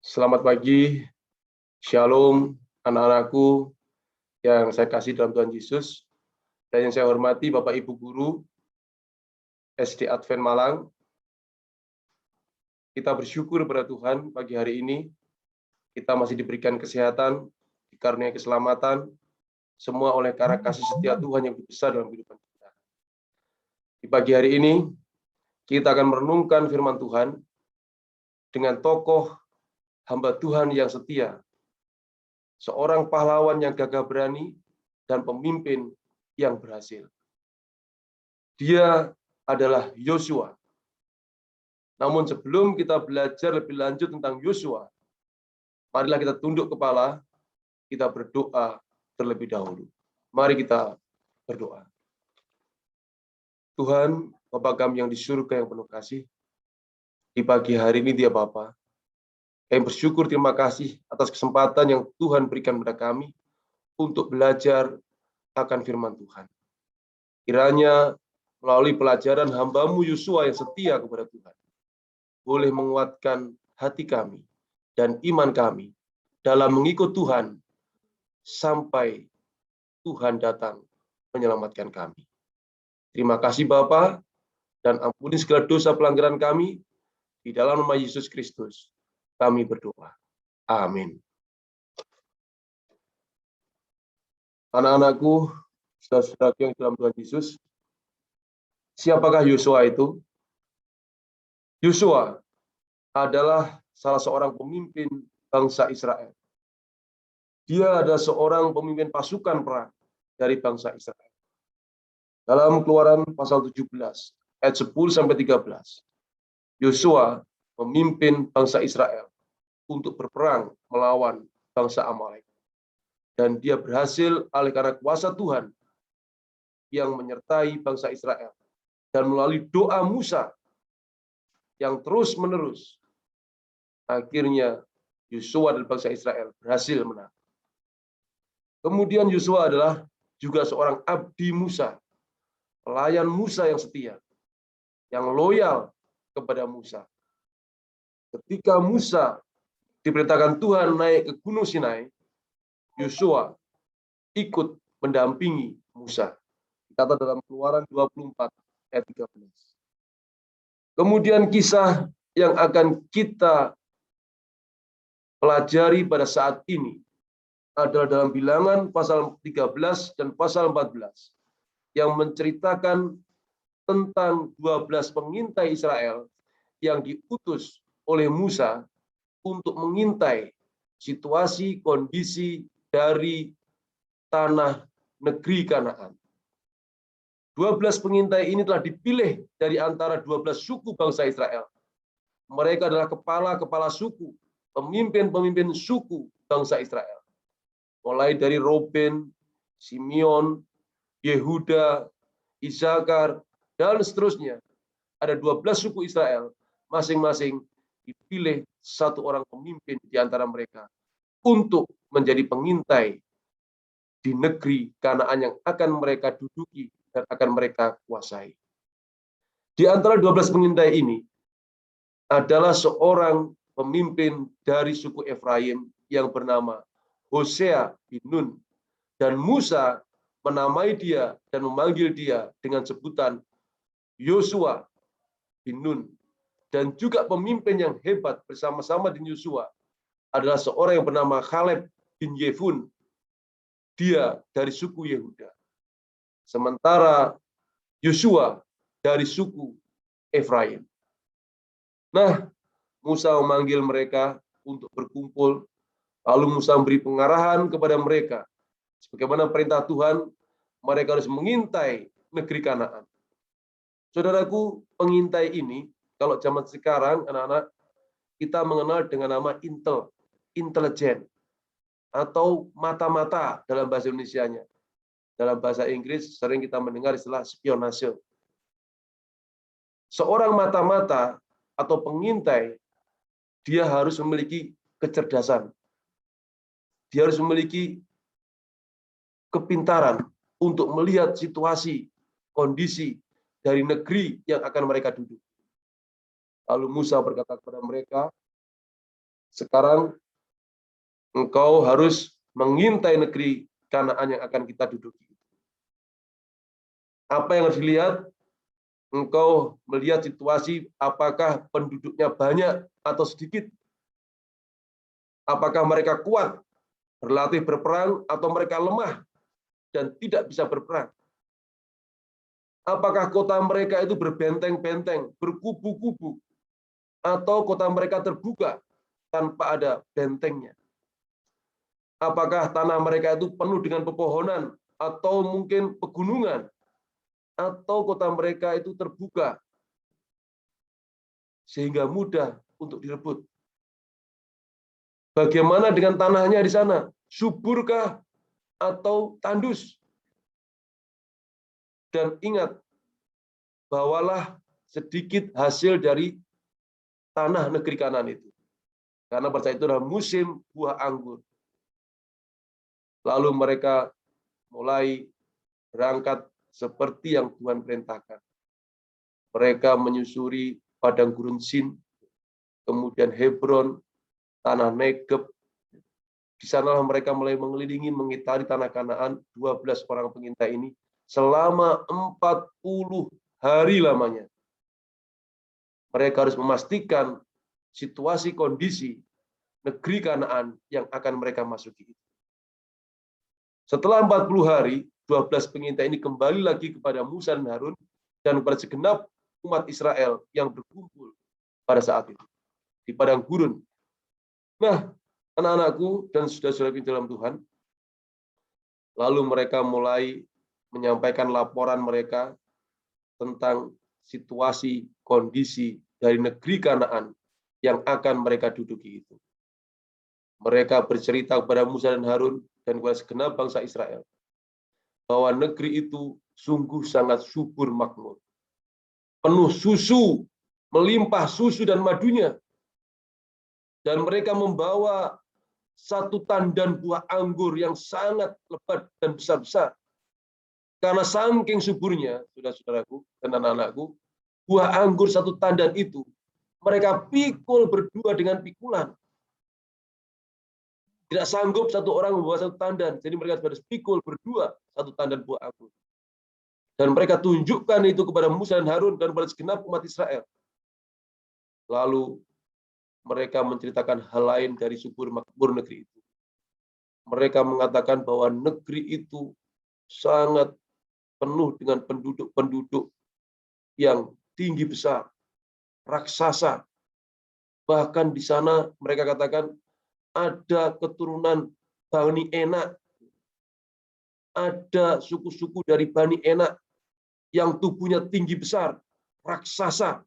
Selamat pagi, Shalom, anak-anakku yang saya kasih dalam Tuhan Yesus, dan yang saya hormati Bapak Ibu Guru SD Advent Malang. Kita bersyukur kepada Tuhan pagi hari ini, kita masih diberikan kesehatan, dikarunia keselamatan, semua oleh karena kasih setia Tuhan yang besar dalam kehidupan kita. Di pagi hari ini, kita akan merenungkan firman Tuhan dengan tokoh hamba Tuhan yang setia, seorang pahlawan yang gagah berani, dan pemimpin yang berhasil. Dia adalah Yosua. Namun sebelum kita belajar lebih lanjut tentang Yosua, marilah kita tunduk kepala, kita berdoa terlebih dahulu. Mari kita berdoa. Tuhan, Bapa kami yang di surga yang penuh kasih, di pagi hari ini dia Bapa, kami bersyukur terima kasih atas kesempatan yang Tuhan berikan kepada kami untuk belajar akan firman Tuhan. Kiranya melalui pelajaran hamba-Mu Yosua yang setia kepada Tuhan, boleh menguatkan hati kami dan iman kami dalam mengikut Tuhan sampai Tuhan datang menyelamatkan kami. Terima kasih Bapa, dan ampuni segala dosa pelanggaran kami. Di dalam nama Yesus Kristus kami berdoa. Amin. Anak-anakku, saudara-saudaraku yang dalam Tuhan Yesus, siapakah Yosua itu? Yosua adalah salah seorang pemimpin bangsa Israel. Dia adalah seorang pemimpin pasukan perang dari bangsa Israel. Dalam Keluaran pasal 17 ayat 10 sampai 13, Yosua memimpin bangsa Israel untuk berperang melawan bangsa Amalek. Dan dia berhasil oleh karena kuasa Tuhan yang menyertai bangsa Israel. Dan melalui doa Musa yang terus-menerus, akhirnya Yosua dan bangsa Israel berhasil menang. Kemudian Yosua adalah juga seorang abdi Musa, pelayan Musa yang setia, yang loyal kepada Musa. Ketika Musa diperintahkan Tuhan naik ke Gunung Sinai, Yosua ikut mendampingi Musa. Kata dalam Keluaran 24 ayat 13. Kemudian kisah yang akan kita pelajari pada saat ini adalah dalam Bilangan pasal 13 dan pasal 14 yang menceritakan tentang 12 pengintai Israel yang diutus oleh Musa untuk mengintai situasi kondisi dari tanah negeri Kanaan. 12 pengintai ini telah dipilih dari antara 12 suku bangsa Israel. Mereka adalah kepala-kepala suku, pemimpin-pemimpin suku bangsa Israel. Mulai dari Ruben, Simeon, Yehuda, Isakar, dan seterusnya. Ada 12 suku Israel, masing-masing dipilih satu orang pemimpin di antara mereka untuk menjadi pengintai di negeri Kanaan yang akan mereka duduki dan akan mereka kuasai. Di antara 12 pengintai ini adalah seorang pemimpin dari suku Efraim yang bernama Hosea bin Nun. Dan Musa menamai dia dan memanggil dia dengan sebutan Yosua bin Nun. Dan juga pemimpin yang hebat bersama-sama dengan Yosua adalah seorang yang bernama Kaleb bin Yefun. Dia dari suku Yehuda. Sementara Yosua dari suku Efraim. Nah, Musa memanggil mereka untuk berkumpul. Lalu Musa memberi pengarahan kepada mereka. Sebagaimana perintah Tuhan, mereka harus mengintai negeri Kanaan. Saudaraku, pengintai ini, kalau zaman sekarang, anak-anak, kita mengenal dengan nama intelijen, atau mata-mata dalam bahasa Indonesianya. Dalam bahasa Inggris sering kita mendengar istilah spionase. Seorang mata-mata atau pengintai, dia harus memiliki kecerdasan. Dia harus memiliki kepintaran untuk melihat situasi, kondisi dari negeri yang akan mereka duduk. Lalu Musa berkata kepada mereka, Sekarang engkau harus mengintai negeri Kanaan yang akan kita duduki. Apa yang harus dilihat? Engkau melihat situasi apakah penduduknya banyak atau sedikit. Apakah mereka kuat berlatih berperang atau mereka lemah dan tidak bisa berperang. Apakah kota mereka itu berbenteng-benteng, berkubu-kubu, atau kota mereka terbuka tanpa ada bentengnya. Apakah tanah mereka itu penuh dengan pepohonan atau mungkin pegunungan, atau kota mereka itu terbuka sehingga mudah untuk direbut. Bagaimana dengan tanahnya di sana? Suburkah atau tandus? Dan ingat, bawalah sedikit hasil dari tanah negeri Kanaan itu. Karena pada saat itu adalah musim buah anggur. Lalu mereka mulai berangkat seperti yang Tuhan perintahkan. Mereka menyusuri padang gurun Sin, kemudian Hebron, tanah Negeb. Di sanalah mereka mulai mengelilingi, mengitari tanah Kanaan, 12 orang pengintai ini, selama 40 hari lamanya. Mereka harus memastikan situasi kondisi negeri Kanaan yang akan mereka masuki. Setelah 40 hari, 12 pengintai ini kembali lagi kepada Musa dan Harun dan kepada segenap umat Israel yang berkumpul pada saat itu di padang gurun. Nah, anak-anakku dan saudara-saudaraku dalam Tuhan, lalu mereka mulai menyampaikan laporan mereka tentang situasi kondisi dari negeri Kanaan yang akan mereka duduki itu. Mereka bercerita kepada Musa dan Harun dan kepada segenap bangsa Israel bahwa negeri itu sungguh sangat subur makmur, penuh susu, melimpah susu dan madunya, dan mereka membawa satu tandan buah anggur yang sangat lebat dan besar-besar. Karena saking suburnya, saudara-saudaraku dan anak-anakku, buah anggur satu tandan itu mereka pikul berdua dengan pikulan. Tidak sanggup satu orang membawa satu tandan, jadi mereka harus pikul berdua satu tandan buah anggur. Dan mereka tunjukkan itu kepada Musa dan Harun dan kepada segenap umat Israel. Lalu mereka menceritakan hal lain dari subur makmur negeri itu. Mereka mengatakan bahwa negeri itu sangat penuh dengan penduduk-penduduk yang tinggi besar, raksasa. Bahkan di sana mereka katakan ada keturunan Bani Enak, ada suku-suku dari Bani Enak yang tubuhnya tinggi besar, raksasa.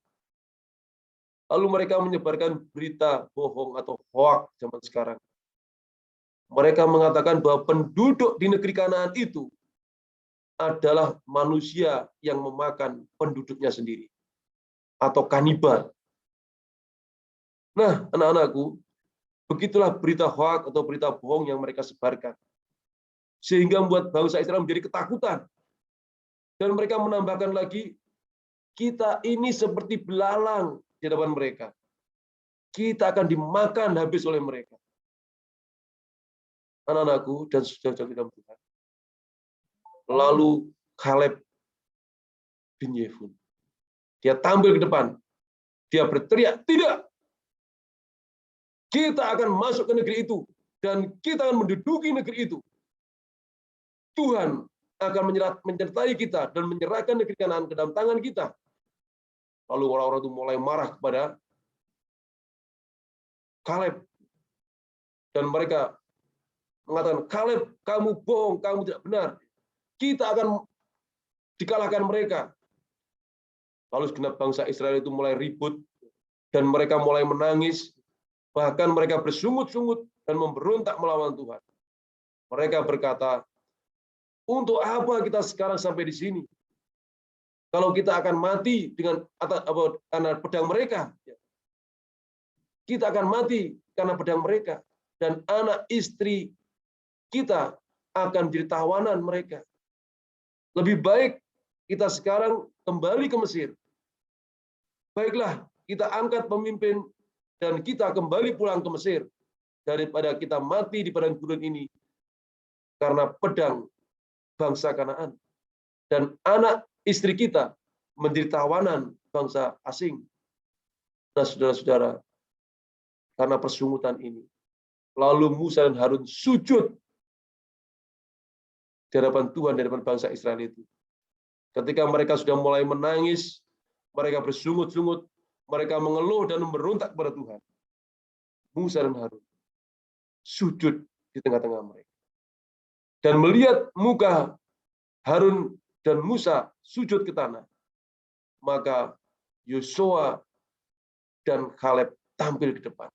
Lalu mereka menyebarkan berita bohong atau hoax zaman sekarang. Mereka mengatakan bahwa penduduk di negeri Kanaan itu adalah manusia yang memakan penduduknya sendiri, atau kanibal. Nah, anak-anakku, begitulah berita hoax atau berita bohong yang mereka sebarkan. Sehingga membuat bangsa Israel menjadi ketakutan. Dan mereka menambahkan lagi, kita ini seperti belalang di hadapan mereka. Kita akan dimakan habis oleh mereka. Anak-anakku dan saudara-saudara dalam Tuhan. Lalu Kaleb bin Yefun, dia tampil ke depan. Dia berteriak, tidak! Kita akan masuk ke negeri itu. Dan kita akan menduduki negeri itu. Tuhan akan menyertai kita dan menyerahkan negeri Kanaan ke dalam tangan kita. Lalu orang-orang itu mulai marah kepada Kaleb. Dan mereka mengatakan, Kaleb, kamu bohong, kamu tidak benar. Kita akan dikalahkan mereka. Lalu segenap bangsa Israel itu mulai ribut, dan mereka mulai menangis, bahkan mereka bersungut-sungut dan memberontak melawan Tuhan. Mereka berkata, untuk apa kita sekarang sampai di sini? Kalau kita akan mati karena pedang mereka, kita akan mati karena pedang mereka, dan anak istri kita akan jadi tawanan mereka. Lebih baik kita sekarang kembali ke Mesir. Baiklah, kita angkat pemimpin dan kita kembali pulang ke Mesir daripada kita mati di padang gurun ini karena pedang bangsa Kanaan dan anak istri kita menjadi tawanan bangsa asing. Nah, saudara-saudara, karena persungutan ini, lalu Musa dan Harun sujud di hadapan Tuhan, di hadapan bangsa Israel itu. Ketika mereka sudah mulai menangis, mereka bersungut-sungut, mereka mengeluh dan memberontak kepada Tuhan. Musa dan Harun sujud di tengah-tengah mereka. Dan melihat muka Harun dan Musa sujud ke tanah, maka Yosua dan Kaleb tampil ke depan.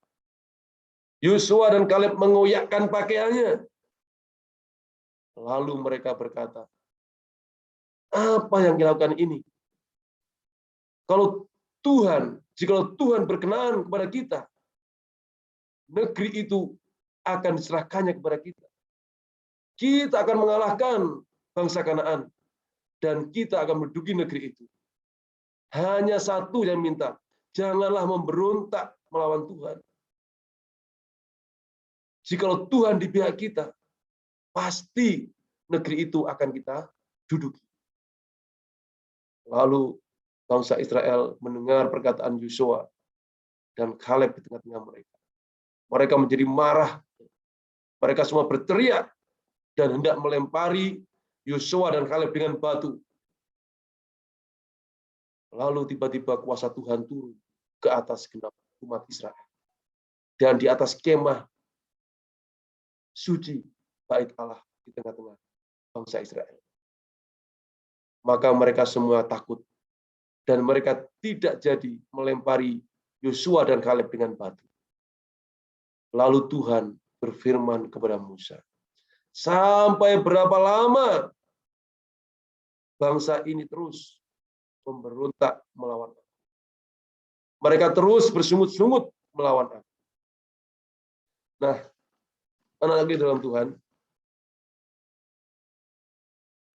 Yosua dan Kaleb mengoyakkan pakaiannya. Lalu mereka berkata, apa yang dilakukan ini? Jika Tuhan berkenan kepada kita, negeri itu akan diserahkannya kepada kita. Kita akan mengalahkan bangsa Kanaan dan kita akan menduduki negeri itu. Hanya satu yang minta, janganlah memberontak melawan Tuhan. Jikalau Tuhan di pihak kita, pasti negeri itu akan kita duduki. Lalu bangsa Israel mendengar perkataan Yosua dan Kaleb di tengah-tengah mereka. Mereka menjadi marah. Mereka semua berteriak dan hendak melempari Yosua dan Kaleb dengan batu. Lalu tiba-tiba kuasa Tuhan turun ke atas genap umat Israel. Dan di atas kemah suci bait Allah di tengah-tengah bangsa Israel. Maka mereka semua takut. Dan mereka tidak jadi melempari Yosua dan Kaleb dengan batu. Lalu Tuhan berfirman kepada Musa, sampai berapa lama bangsa ini terus memberontak melawan aku? Mereka terus bersungut-sungut melawan aku. Nah, anak-anakku dalam Tuhan,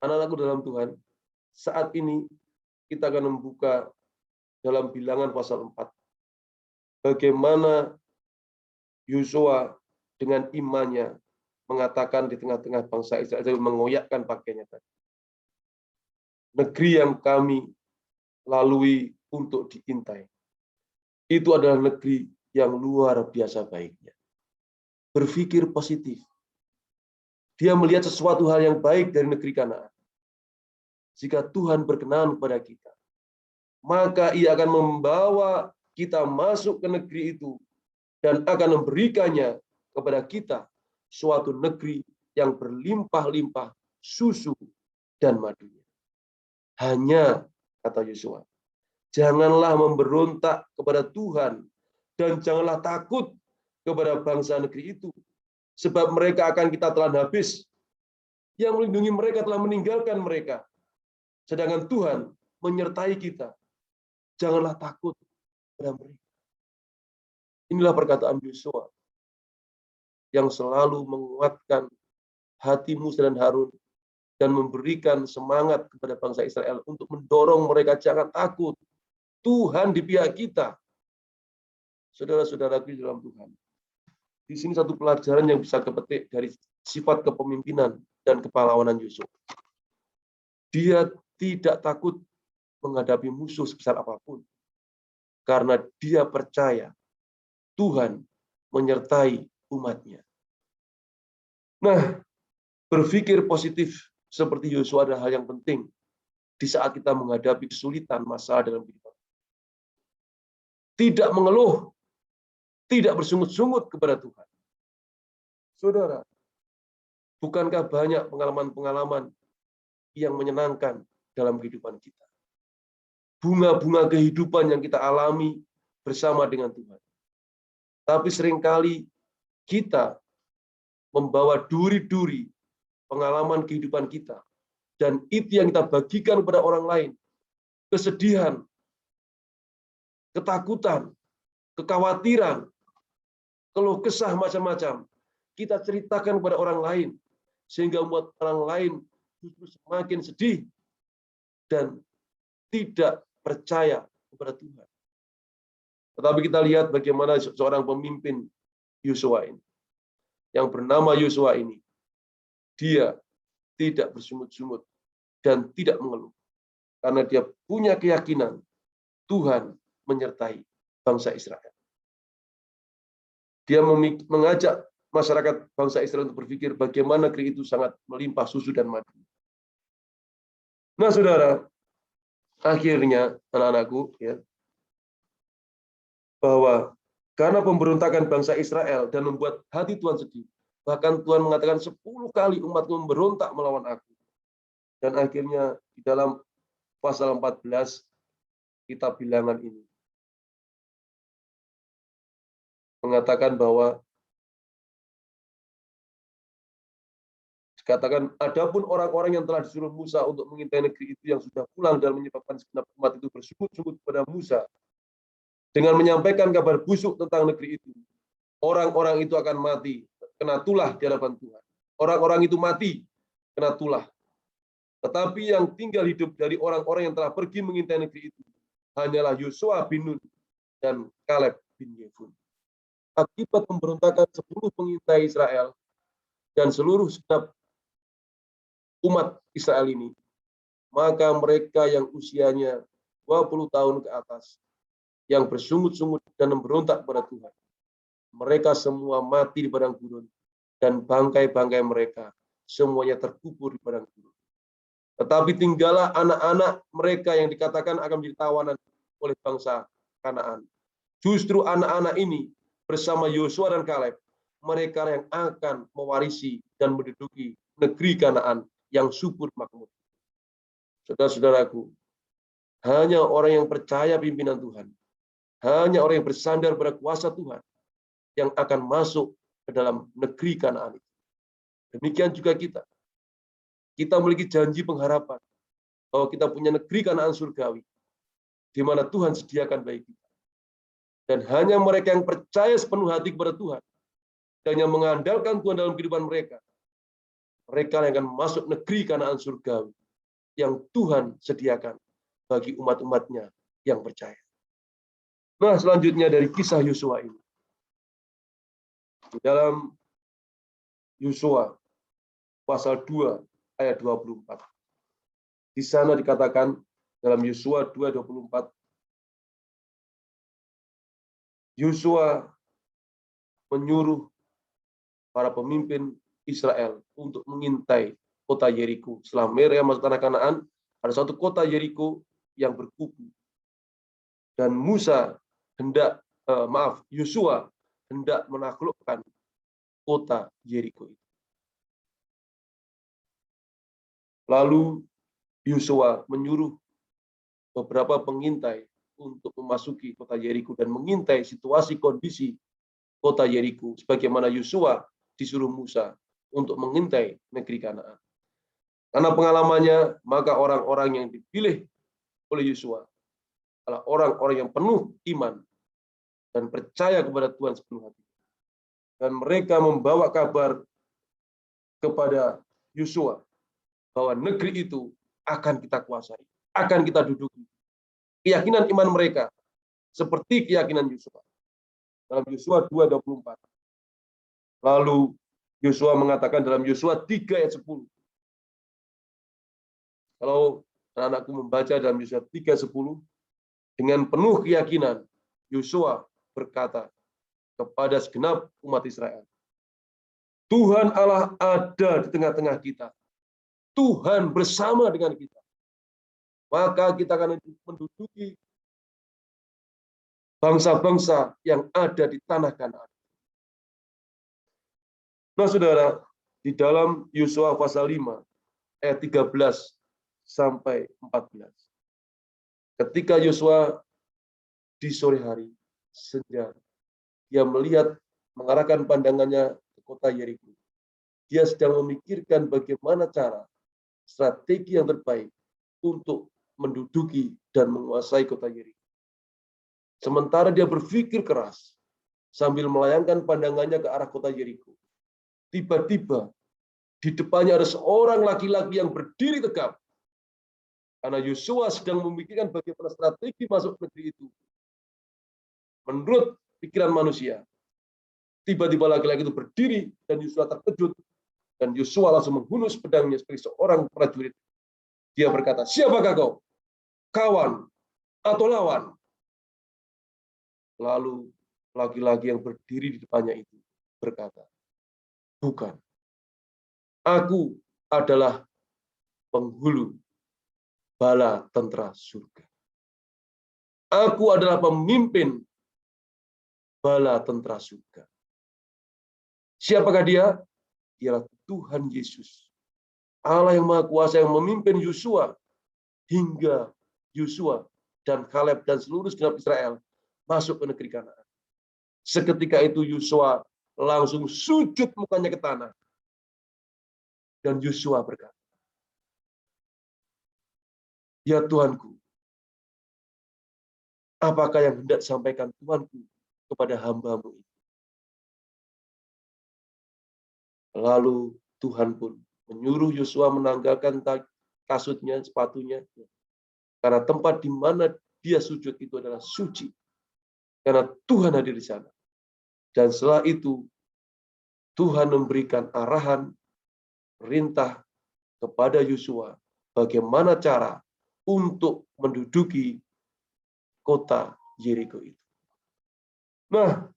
anak-anakku dalam Tuhan, saat ini kita akan membuka dalam Bilangan pasal 4. Bagaimana Yosua dengan imannya mengatakan di tengah-tengah bangsa Israel, mengoyakkan pakaiannya tadi. Negeri yang kami lalui untuk diintai, itu adalah negeri yang luar biasa baiknya. Berpikir positif. Dia melihat sesuatu hal yang baik dari negeri Kanaan. Jika Tuhan berkenan kepada kita, maka Ia akan membawa kita masuk ke negeri itu dan akan memberikannya kepada kita suatu negeri yang berlimpah-limpah susu dan madunya. Hanya, kata Yosua, janganlah memberontak kepada Tuhan dan janganlah takut kepada bangsa negeri itu, sebab mereka akan kita telan habis. Yang melindungi mereka telah meninggalkan mereka, sedangkan Tuhan menyertai kita. Janganlah takut kepada mereka. Inilah perkataan Yosua yang selalu menguatkan hati Musa dan Harun dan memberikan semangat kepada bangsa Israel untuk mendorong mereka jangan takut. Tuhan di pihak kita. Saudara-saudaraku dalam Tuhan. Di sini satu pelajaran yang bisa kepetik dari sifat kepemimpinan dan kepahlawanan Yosua. Dia tidak takut menghadapi musuh sebesar apapun. Karena dia percaya Tuhan menyertai umatnya. Nah, berpikir positif seperti Yosua adalah hal yang penting di saat kita menghadapi kesulitan masalah dalam kehidupan. Tidak mengeluh, tidak bersungut-sungut kepada Tuhan. Saudara, bukankah banyak pengalaman-pengalaman yang menyenangkan dalam kehidupan kita? Bunga-bunga kehidupan yang kita alami bersama dengan Tuhan. Tapi seringkali kita membawa duri-duri pengalaman kehidupan kita. Dan itu yang kita bagikan kepada orang lain. Kesedihan, ketakutan, kekhawatiran, keluh kesah macam-macam. Kita ceritakan kepada orang lain. Sehingga membuat orang lain justru semakin sedih. Dan tidak percaya kepada Tuhan. Tetapi kita lihat bagaimana seorang pemimpin Yosua ini, yang bernama Yosua ini, dia tidak bersungut-sungut dan tidak mengeluh. Karena dia punya keyakinan Tuhan menyertai bangsa Israel. Dia mengajak masyarakat bangsa Israel untuk berpikir bagaimana negeri itu sangat melimpah susu dan madu. Nah, saudara, akhirnya anak-anakku, ya, bahwa karena pemberontakan bangsa Israel dan membuat hati Tuhan sedih, bahkan Tuhan mengatakan 10 kali umatku memberontak melawan aku. Dan akhirnya di dalam pasal 14 kitab Bilangan ini mengatakan bahwa dikatakan, adapun orang-orang yang telah disuruh Musa untuk mengintai negeri itu yang sudah pulang dan menyebabkan segenap umat itu bersungut-sungut kepada Musa dengan menyampaikan kabar busuk tentang negeri itu. Orang-orang itu akan mati, kena tulah di hadapan Tuhan. Orang-orang itu mati, kena tulah. Tetapi yang tinggal hidup dari orang-orang yang telah pergi mengintai negeri itu hanyalah Yosua bin Nun dan Kaleb bin Yefun. Akibat pemberontakan 10 pengintai Israel dan seluruh segenap umat Israel ini, maka mereka yang usianya 20 tahun ke atas, yang bersungut-sungut dan memberontak kepada Tuhan, mereka semua mati di padang gurun, dan bangkai-bangkai mereka semuanya terkubur di padang gurun. Tetapi tinggallah anak-anak mereka yang dikatakan akan menjadi tawanan oleh bangsa Kanaan. Justru anak-anak ini bersama Yosua dan Kaleb, mereka yang akan mewarisi dan menduduki negeri Kanaan yang subur makmur. Saudara-saudaraku, hanya orang yang percaya pimpinan Tuhan, hanya orang yang bersandar pada kuasa Tuhan yang akan masuk ke dalam negeri Kanaan itu. Demikian juga kita. Kita memiliki janji pengharapan bahwa kita punya negeri Kanaan surgawi di mana Tuhan sediakan bagi kita. Dan hanya mereka yang percaya sepenuh hati kepada Tuhan dan yang mengandalkan Tuhan dalam kehidupan mereka, mereka yang akan masuk negeri Kanaan surgawi yang Tuhan sediakan bagi umat-umatnya yang percaya. Nah, selanjutnya dari kisah Yosua ini. Di dalam Yosua pasal 2 ayat 24. Di sana dikatakan dalam Yosua 2:24, Yosua menyuruh para pemimpin Israel untuk mengintai kota Yeriko. Setelah mereka masuk tanah Kanaan, ada satu kota Yeriko yang berkubu. Dan Yosua hendak menaklukkan kota Yeriko itu. Lalu Yosua menyuruh beberapa pengintai untuk memasuki kota Yeriko dan mengintai situasi kondisi kota Yeriko sebagaimana Yosua disuruh Musa untuk mengintai negeri Kanaan. Karena pengalamannya, maka orang-orang yang dipilih oleh Yosua adalah orang-orang yang penuh iman dan percaya kepada Tuhan sepenuh hati. Dan mereka membawa kabar kepada Yosua bahwa negeri itu akan kita kuasai, akan kita duduki. Keyakinan iman mereka seperti keyakinan Yosua. Dalam Yosua 2:24. Lalu Yosua mengatakan dalam Yosua 3 ayat 10. Kalau anak-anakku membaca dalam Yosua 3:10, dengan penuh keyakinan Yosua berkata kepada segenap umat Israel, Tuhan Allah ada di tengah-tengah kita. Tuhan bersama dengan kita. Maka kita akan menduduki bangsa-bangsa yang ada di tanah Kanaan. Nah, saudara, di dalam Yosua pasal 5 ayat 13 sampai 14. Ketika Yosua di sore hari senja, dia melihat mengarahkan pandangannya ke kota Yeriko. Dia sedang memikirkan bagaimana cara strategi yang terbaik untuk menduduki dan menguasai kota Yeriko. Sementara dia berpikir keras sambil melayangkan pandangannya ke arah kota Yeriko, tiba-tiba di depannya ada seorang laki-laki yang berdiri tegap. Karena Yosua sedang memikirkan bagaimana strategi masuk negeri itu. menurut pikiran manusia. Tiba-tiba laki-laki itu berdiri dan Yosua terkejut. Dan Yosua langsung menghunus pedangnya seperti seorang prajurit. Dia berkata, siapakah kau? Kawan atau lawan? Lalu laki-laki yang berdiri di depannya itu berkata, bukan. Aku adalah penghulu bala tentara surga. Aku adalah pemimpin bala tentara surga. Siapakah dia? Dialah Tuhan Yesus. Allah yang Maha Kuasa yang memimpin Yosua hingga Yosua dan Kaleb dan seluruh segenap Israel masuk ke negeri Kanaan. Seketika itu Yosua langsung sujud mukanya ke tanah. Dan Yosua berkata, ya Tuanku, apakah yang hendak disampaikan Tuanku kepada hamba-Mu ini? Lalu Tuhan pun menyuruh Yosua menanggalkan kasutnya, sepatunya. Karena tempat di mana dia sujud itu adalah suci. Karena Tuhan hadir di sana. Dan setelah itu, Tuhan memberikan arahan, perintah kepada Yosua bagaimana cara untuk menduduki kota Yeriko itu. Nah,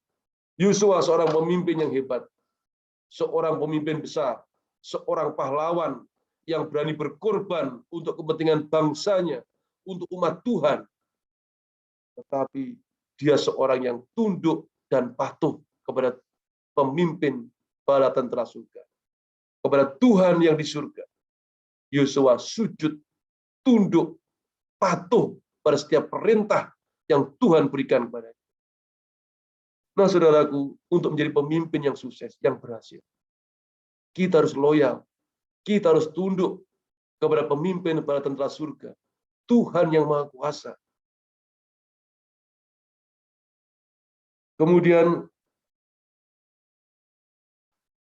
Yosua seorang pemimpin yang hebat, seorang pemimpin besar, seorang pahlawan yang berani berkorban untuk kepentingan bangsanya, untuk umat Tuhan. Tetapi dia seorang yang tunduk dan patuh kepada pemimpin bala tentara surga, kepada Tuhan yang di surga. Yosua sujud, tunduk, patuh pada setiap perintah yang Tuhan berikan kepadanya. Nah, saudaraku, untuk menjadi pemimpin yang sukses, yang berhasil, kita harus loyal, kita harus tunduk kepada pemimpin bala tentara surga, Tuhan yang Maha Kuasa. Kemudian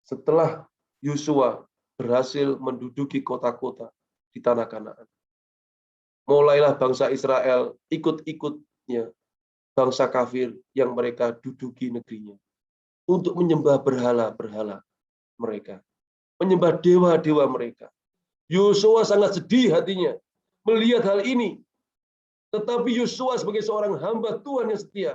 setelah Yosua berhasil menduduki kota-kota di tanah Kanaan, mulailah bangsa Israel ikut-ikutnya bangsa kafir yang mereka duduki negerinya untuk menyembah berhala-berhala mereka, menyembah dewa-dewa mereka. Yosua sangat sedih hatinya melihat hal ini. Tetapi Yosua sebagai seorang hamba Tuhan yang setia,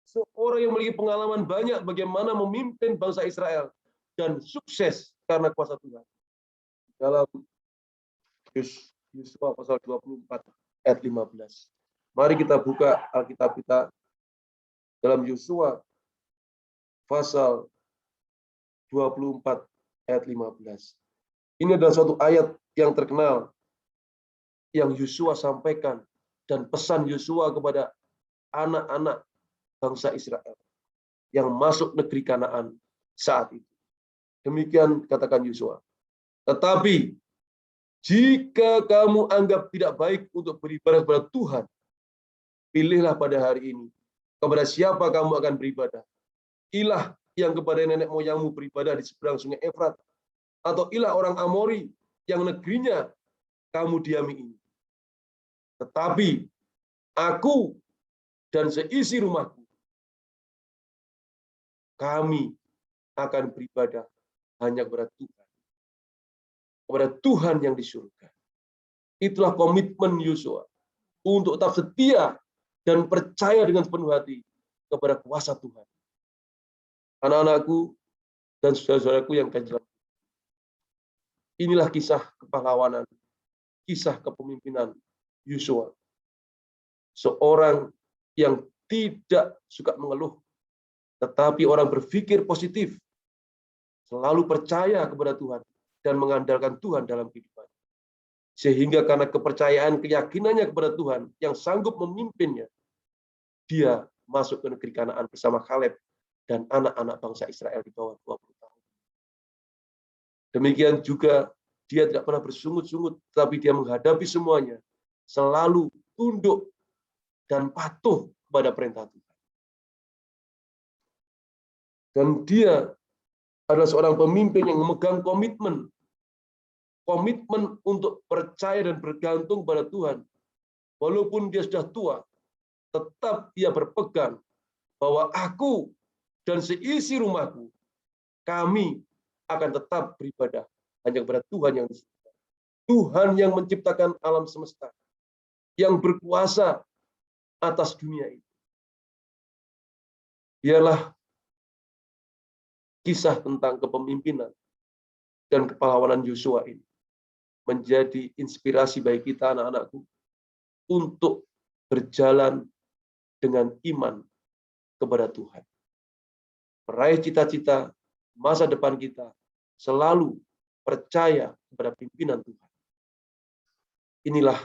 seorang yang memiliki pengalaman banyak bagaimana memimpin bangsa Israel dan sukses karena kuasa Tuhan. Dalam Yosua pasal 24 ayat 15. Mari kita buka Alkitab kita dalam Yosua pasal 24 ayat 15. Ini adalah suatu ayat yang terkenal yang Yosua sampaikan dan pesan Yosua kepada anak-anak bangsa Israel yang masuk negeri Kanaan saat itu. Demikian katakan Yosua. Tetapi jika kamu anggap tidak baik untuk beribadah kepada Tuhan, pilihlah pada hari ini kepada siapa kamu akan beribadah. Ilah yang kepada nenek moyangmu beribadah di seberang sungai Efrat, atau ilah orang Amori yang negerinya kamu diami ini. Tetapi aku dan seisi rumahku, kami akan beribadah hanya kepada Tuhan. Kepada Tuhan yang di surga. Itulah komitmen Yosua untuk tetap setia dan percaya dengan sepenuh hati kepada kuasa Tuhan. Anak-anakku dan saudara-saudaraku yang kejam. Inilah kisah kepahlawanan, kisah kepemimpinan Yosua. Seorang yang tidak suka mengeluh, tetapi orang berpikir positif, selalu percaya kepada Tuhan dan mengandalkan Tuhan dalam kehidupan. Sehingga karena kepercayaan, keyakinannya kepada Tuhan yang sanggup memimpinnya, dia masuk ke negeri Kanaan bersama Kaleb dan anak-anak bangsa Israel di bawah 20 tahun. Demikian juga dia tidak pernah bersungut-sungut, tetapi dia menghadapi semuanya, selalu tunduk dan patuh kepada perintah Tuhan. Dan dia adalah seorang pemimpin yang memegang komitmen untuk percaya dan bergantung pada Tuhan. Walaupun dia sudah tua, tetap dia berpegang bahwa aku dan seisi rumahku, kami akan tetap beribadah hanya kepada Tuhan yang di surga. Tuhan yang menciptakan alam semesta, yang berkuasa atas dunia ini. Biarlah kisah tentang kepemimpinan dan kepahlawanan Yosua ini menjadi inspirasi bagi kita anak-anakku untuk berjalan dengan iman kepada Tuhan. Meraih cita-cita masa depan kita, selalu percaya kepada pimpinan Tuhan. Inilah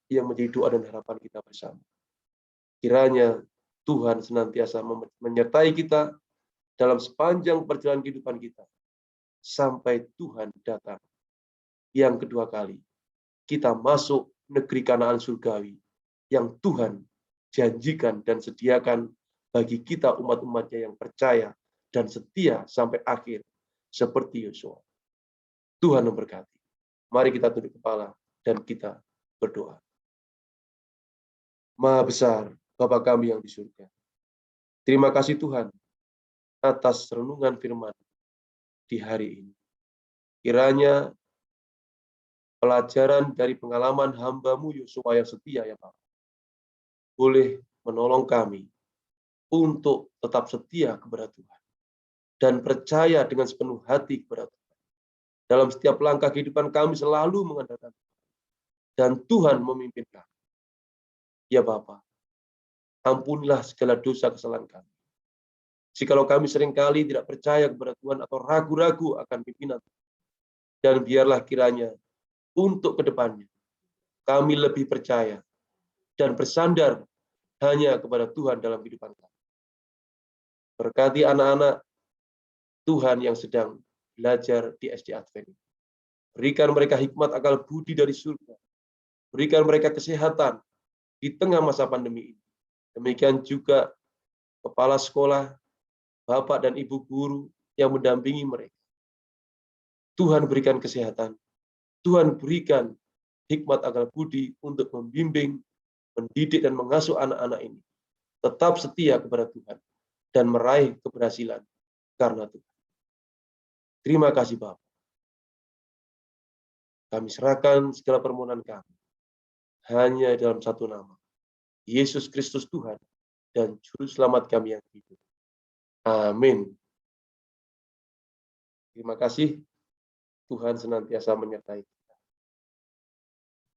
yang menjadi doa dan harapan kita bersama. Kiranya Tuhan senantiasa menyertai kita dalam sepanjang perjalanan kehidupan kita, sampai Tuhan datang. Yang kedua kali, kita masuk negeri Kanaan surgawi, yang Tuhan janjikan dan sediakan bagi kita umat-umatnya yang percaya dan setia sampai akhir, seperti Yosua. Tuhan memberkati. Mari kita tunduk kepala dan kita berdoa. Maha besar Bapa kami yang di surga. Terima kasih Tuhan atas renungan firman di hari ini. Kiranya pelajaran dari pengalaman hamba-Mu Yosua yang setia ya Bapak, boleh menolong kami untuk tetap setia kepada Tuhan dan percaya dengan sepenuh hati kepada Tuhan. Dalam setiap langkah kehidupan kami selalu mengandalkan Tuhan, dan Tuhan memimpin kami. Ya Bapa, ampunilah segala dosa kesalahan kami. Jikalau kami seringkali tidak percaya kepada Tuhan atau ragu-ragu akan pimpinan, dan biarlah kiranya untuk kedepannya kami lebih percaya dan bersandar hanya kepada Tuhan dalam kehidupan kami. Berkati anak-anak Tuhan yang sedang belajar di SD Advent. Berikan mereka hikmat akal budi dari surga. Berikan mereka kesehatan di tengah masa pandemi ini. Demikian juga kepala sekolah, bapak dan ibu guru yang mendampingi mereka. Tuhan berikan kesehatan. Tuhan berikan hikmat akal budi untuk membimbing, mendidik dan mengasuh anak-anak ini tetap setia kepada Tuhan dan meraih keberhasilan karena Tuhan. Terima kasih Bapak. Kami serahkan segala permohonan kami hanya dalam satu nama, Yesus Kristus Tuhan dan Juru Selamat kami yang hidup. Amin. Terima kasih. Tuhan senantiasa menyertai.